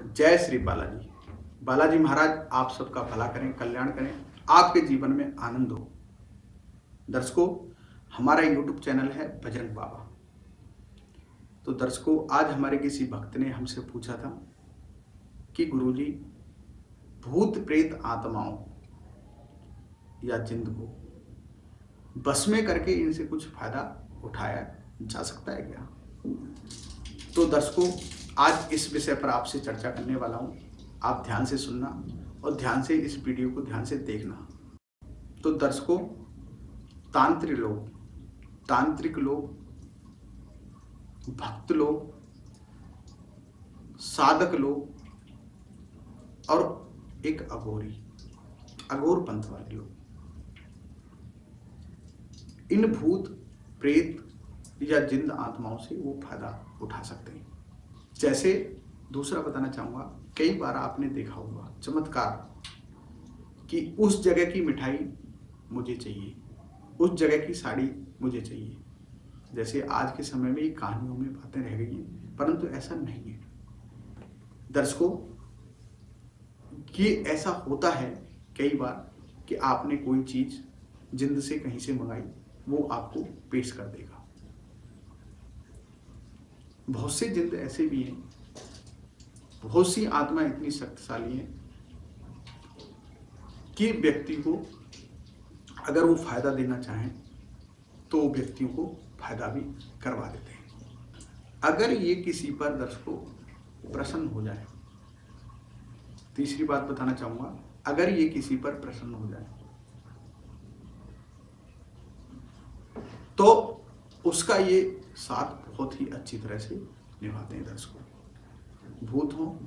जय श्री बालाजी। बालाजी महाराज आप सबका भला करें, कल्याण करें, आपके जीवन में आनंद हो। दर्शकों, हमारा यूट्यूब चैनल है बजरंग बाबा। तो दर्शकों, आज हमारे किसी भक्त ने हमसे पूछा था कि गुरुजी, भूत प्रेत आत्माओं या जिंद को बस में करके इनसे कुछ फायदा उठाया जा सकता है क्या? तो दर्शकों, आज इस विषय पर आपसे चर्चा करने वाला हूं। आप ध्यान से सुनना और ध्यान से इस वीडियो को ध्यान से देखना। तो दर्शकों, तांत्रिक लोग, भक्त लोग, साधक लोग और एक अघोर पंथ वाले लोग इन भूत प्रेत या जिंद आत्माओं से वो फायदा उठा सकते हैं। जैसे दूसरा बताना चाहूंगा, कई बार आपने देखा होगा चमत्कार कि उस जगह की मिठाई मुझे चाहिए, उस जगह की साड़ी मुझे चाहिए। जैसे आज के समय में ये कहानियों में बातें रह गई हैं, परंतु ऐसा नहीं है दर्शकों। ये ऐसा होता है कई बार कि आपने कोई चीज जिंद से कहीं से मंगाई, वो आपको पेश कर देगा। बहुत से जिंद ऐसे भी हैं, बहुत सी आत्मा इतनी शक्तिशाली है कि व्यक्ति को अगर वो फायदा देना चाहें तो व्यक्तियों को फायदा भी करवा देते हैं, अगर ये किसी पर दर्शकों प्रसन्न हो जाए। तीसरी बात बताना चाहूंगा, अगर ये किसी पर प्रसन्न हो जाए तो उसका ये साथ बहुत ही अच्छी तरह से निभाते हैं दर्शकों। भूत हो,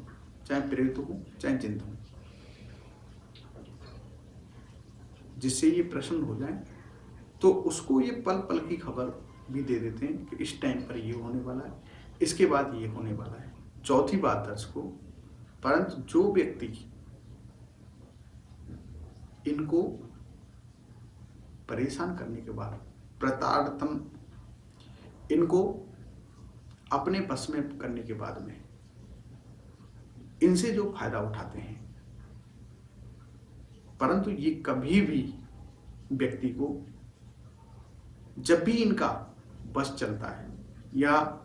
चाहे प्रेत हो, चाहे जिंद हो, जिससे ये प्रसन्न हो जाए तो उसको ये पल पल की खबर भी दे देते हैं कि इस टाइम पर ये होने वाला है, इसके बाद ये होने वाला है। चौथी बात दर्शकों, परंतु जो व्यक्ति इनको परेशान करने के बाद, प्रताड़तम इनको अपने बस में करने के बाद में इनसे जो फायदा उठाते हैं, परंतु ये कभी भी व्यक्ति को जब भी इनका बस चलता है या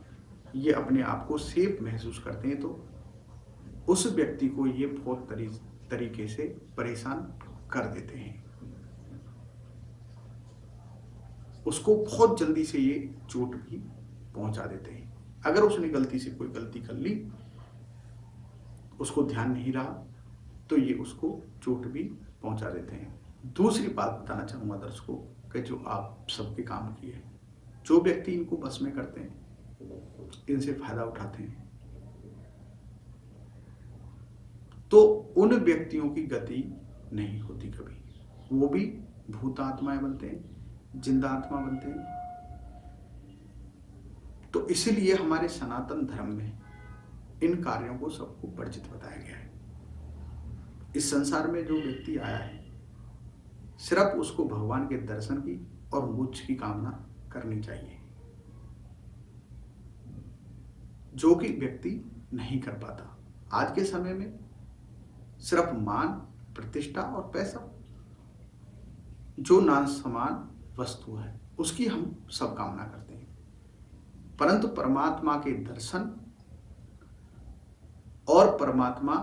ये अपने आप को सेफ महसूस करते हैं तो उस व्यक्ति को ये बहुत तरीके से परेशान कर देते हैं। उसको बहुत जल्दी से ये चोट भी पहुंचा देते हैं। अगर उसने गलती से कोई गलती कर ली, उसको ध्यान नहीं रहा, तो ये उसको चोट भी पहुंचा देते हैं। दूसरी बात बताना चाहूंगा दर्शकों कि जो आप सबके काम की है, जो व्यक्ति इनको बस में करते हैं, इनसे फायदा उठाते हैं, तो उन व्यक्तियों की गति नहीं होती कभी। वो भी भूत आत्माएं बनते हैं, जिंदा आत्मा बनते हैं। तो इसीलिए हमारे सनातन धर्म में इन कार्यों को सबको वर्जित बताया गया है। इस संसार में जो व्यक्ति आया है, सिर्फ उसको भगवान के दर्शन की और मोक्ष की कामना करनी चाहिए, जो कि व्यक्ति नहीं कर पाता। आज के समय में सिर्फ मान, प्रतिष्ठा और पैसा, जो नासमान वस्तु है, उसकी हम सब कामना करते हैं, परंतु परमात्मा के दर्शन और परमात्मा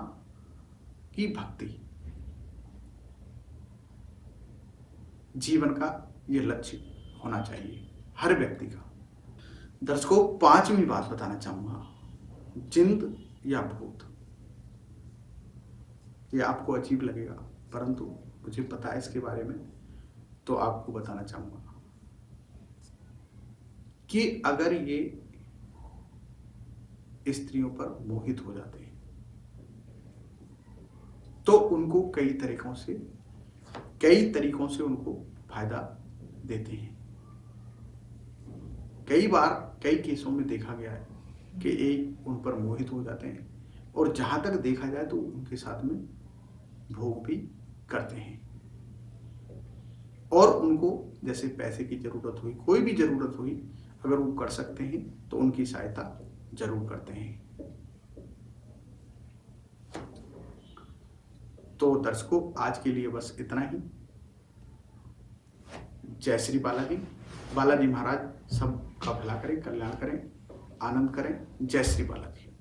की भक्ति जीवन का यह लक्ष्य होना चाहिए हर व्यक्ति का। दर्शकों, पांचवी बात बताना चाहूंगा, जिंद या भूत। ये आपको अजीब लगेगा, परंतु मुझे पता है इसके बारे में, तो आपको बताना चाहूंगा कि अगर ये स्त्रियों पर मोहित हो जाते हैं तो उनको कई तरीकों से उनको फायदा देते हैं। कई बार कई केसों में देखा गया है कि एक उन पर मोहित हो जाते हैं और जहां तक देखा जाए तो उनके साथ में भोग भी करते हैं, और उनको जैसे पैसे की जरूरत हुई, कोई भी जरूरत हुई, अगर वो कर सकते हैं तो उनकी सहायता जरूर करते हैं। तो दर्शकों आज के लिए बस इतना ही। जय श्री बालाजी। बालाजी महाराज सबका भला करें, कल्याण करें, आनंद करें। जय श्री बालाजी।